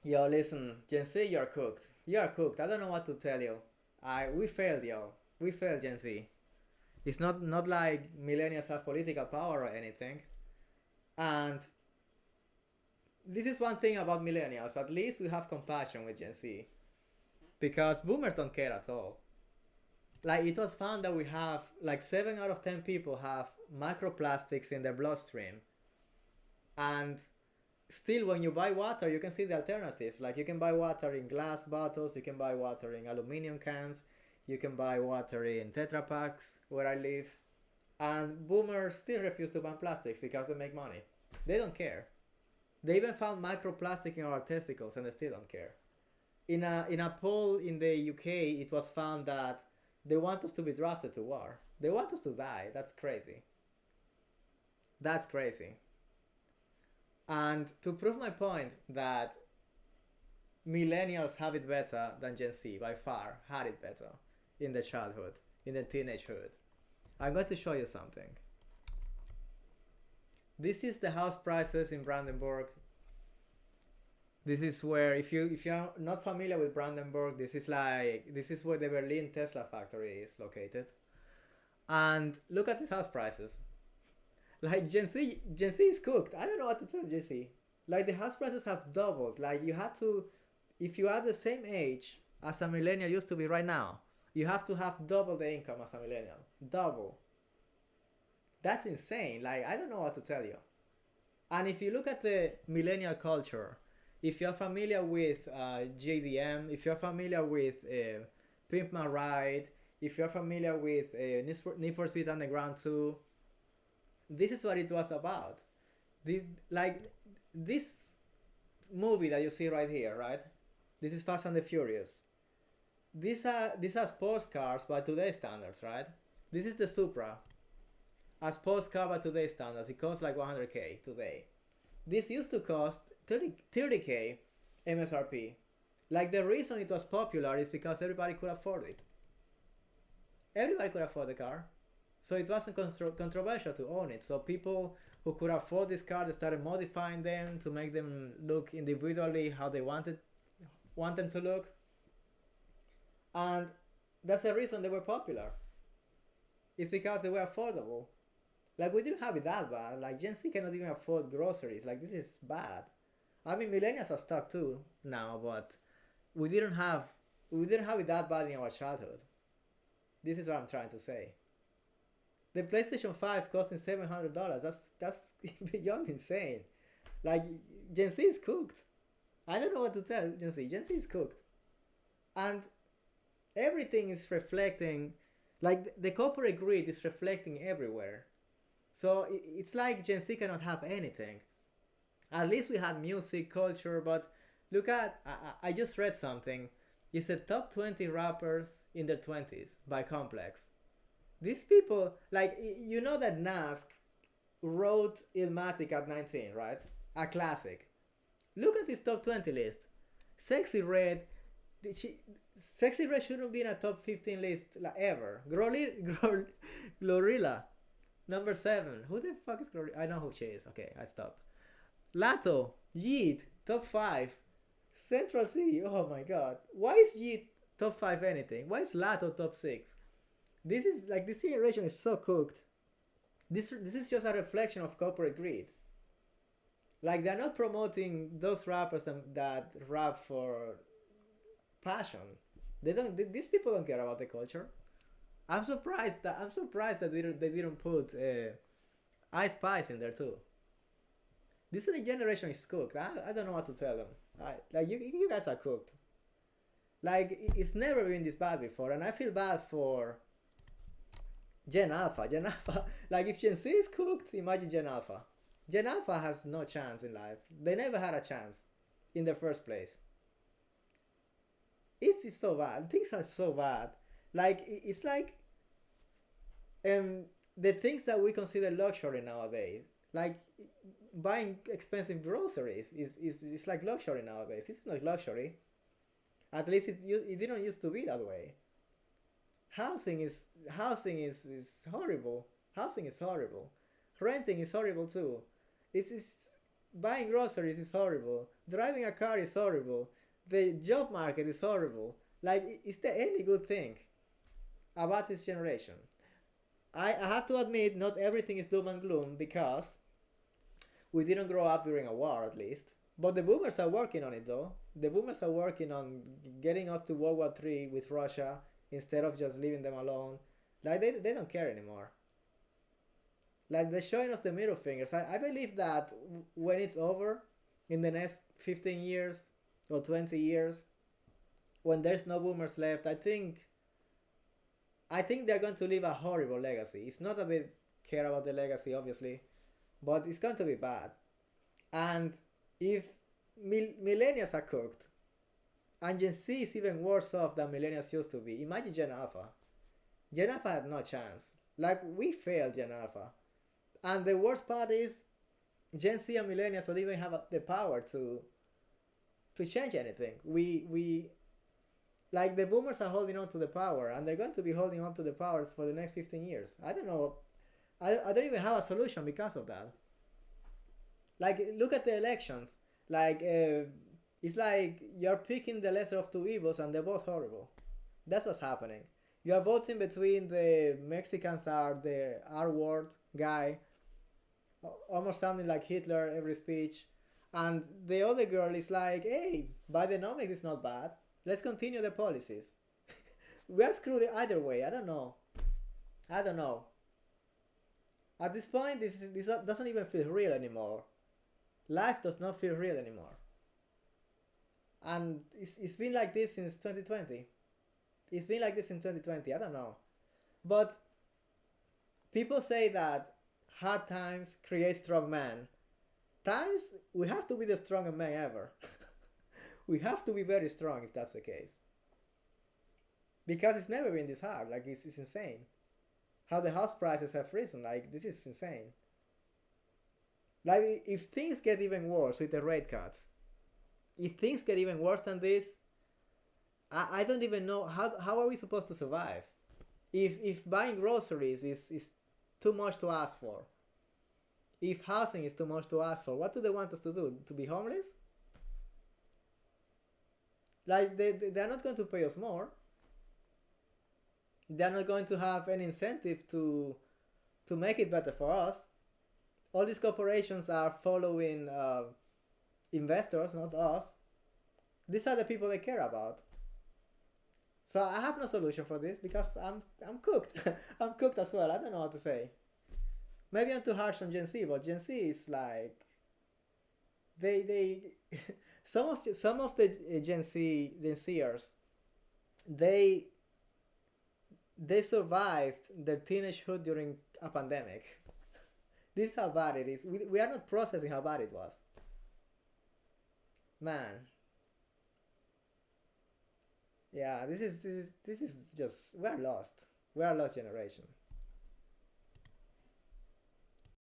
Yo, listen, Gen Z, you're cooked. You're cooked. I don't know what to tell you. We failed, yo. We failed, Gen Z. It's not like millennials have political power or anything. And this is one thing about millennials. At least we have compassion with Gen Z because boomers don't care at all. Like it was found that we have like 7 out of 10 people have microplastics in their bloodstream, and still when you buy water you can see the alternatives. Like you can buy water in glass bottles, you can buy water in aluminum cans, you can buy water in tetra packs where I live, and boomers still refuse to ban plastics because they make money. They don't care. They even found microplastic in our testicles and they still don't care. In a poll in the UK it was found that they want us to be drafted to war. They want us to die. That's crazy. That's crazy. And to prove my point that millennials have it better than Gen Z by far, had it better in their childhood, in their teenagehood, I'm going to show you something. This is the house prices in Brandenburg. This is where, if you're not familiar with Brandenburg, this is where the Berlin Tesla factory is located. And look at these house prices. Like Gen Z is cooked. I don't know what to tell Gen Z. Like the house prices have doubled. Like you had to, if you are the same age as a millennial used to be right now, you have to have double the income as a millennial. Double. That's insane. Like I don't know what to tell you. And if you look at the millennial culture, if you're familiar with JDM, if you're familiar with Pimp My Ride, if you're familiar with Need for Speed Underground 2, this is what it was about. This like this movie that you see right here, right? This is Fast and the Furious. These are sports cars by today's standards, right? This is the Supra, a sports car by today's standards. It costs like 100k today. This used to cost 30k MSRP. Like the reason it was popular is because everybody could afford it. Everybody could afford the car. So it wasn't controversial to own it. So people who could afford this car, they started modifying them to make them look individually how they want them to look. And that's the reason they were popular. It's because they were affordable. Like we didn't have it that bad. Like Gen Z cannot even afford groceries. Like this is bad. I mean millennials are stuck too now, but we didn't have we didn't have it that bad in our childhood. This is what I'm trying to say. The PlayStation 5 costing $700. That's beyond insane. Like Gen Z is cooked. I don't know what to tell Gen Z. Gen Z is cooked. And everything is reflecting, like the corporate greed is reflecting everywhere. So it's like Gen Z cannot have anything. At least we had music, culture, but look at, I just read something. It's the top 20 rappers in their 20s by Complex. These people, like, you know that Nas wrote Illmatic at 19, right? A classic. Look at this top 20 list. Sexy Red, she, Sexy Red shouldn't be in a top 15 list like, ever. Glorilla, number 7. Who the fuck is Glorilla? I know who she is. Okay, I stop. Lato, Yeet, top 5. Central C, oh my god. Why is Yeet top 5 anything? Why is Lato top 6? This is like this generation is so cooked. This is just a reflection of corporate greed. Like they're not promoting those rappers that rap for passion. They don't. These people don't care about the culture. I'm surprised that they didn't put Ice Spice in there too. This generation is cooked. I don't know what to tell them. Like you guys are cooked. Like it's never been this bad before, and I feel bad for Gen Alpha. Gen Alpha. Like if Gen Z is cooked, imagine Gen Alpha. Gen Alpha has no chance in life. They never had a chance in the first place. It's so bad. Things are so bad. Like it's like um the things that we consider luxury nowadays. Like buying expensive groceries is like luxury nowadays. It's not luxury. At least it didn't used to be that way. Housing is horrible. Housing is horrible. Renting is horrible too. It's buying groceries is horrible. Driving a car is horrible. The job market is horrible. Like, is there any good thing about this generation? I have to admit, not everything is doom and gloom because we didn't grow up during a war, at least. But the boomers are working on it, though. The boomers are working on getting us to World War III with Russia instead of just leaving them alone. Like, they don't care anymore. Like, they're showing us the middle fingers. I believe that when it's over, in the next 15 years or 20 years, when there's no boomers left, I think they're going to leave a horrible legacy. It's not that they care about the legacy, obviously, but it's going to be bad. And if millennials are cooked, and Gen Z is even worse off than millennials used to be, imagine Gen Alpha. Gen Alpha had no chance. Like, we failed Gen Alpha. And the worst part is, Gen Z and millennials don't even have the power to change anything. We like, the boomers are holding on to the power, and they're going to be holding on to the power for the next 15 years. I don't know. I don't even have a solution because of that. Like, look at the elections. Like, it's like you're picking the lesser of two evils, and they're both horrible. That's what's happening. You are voting between the Mexicans are the R word guy, almost sounding like Hitler every speech, and the other girl is like, hey, Bidenomics is not bad. Let's continue the policies. We are screwed either way. I don't know. I don't know. At this point, this doesn't even feel real anymore. Life does not feel real anymore. And it's been like this since 2020. It's been like this in 2020. I don't know. But people say that hard times create strong men. Times we have to be the strongest men ever. We have to be very strong if that's the case. Because it's never been this hard. Like, it's insane. How the house prices have risen. Like, this is insane. Like, if things get even worse with the rate cuts, if things get even worse than this, I don't even know how are we supposed to survive. If buying groceries is too much to ask for, if housing is too much to ask for, what do they want us to do? To be homeless? Like, they're not going to pay us more. They're not going to have any incentive to make it better for us. All these corporations are following investors, not us. These are the people they care about. So I have no solution for this because I'm cooked. I'm cooked as well. I don't know what to say. Maybe I'm too harsh on Gen Z, but Gen Z is like, they some of the Gen Zers, they survived their teenagehood during a pandemic. This is how bad it is. We are not processing how bad it was. Man, yeah, this is just, we're lost. We're a lost generation.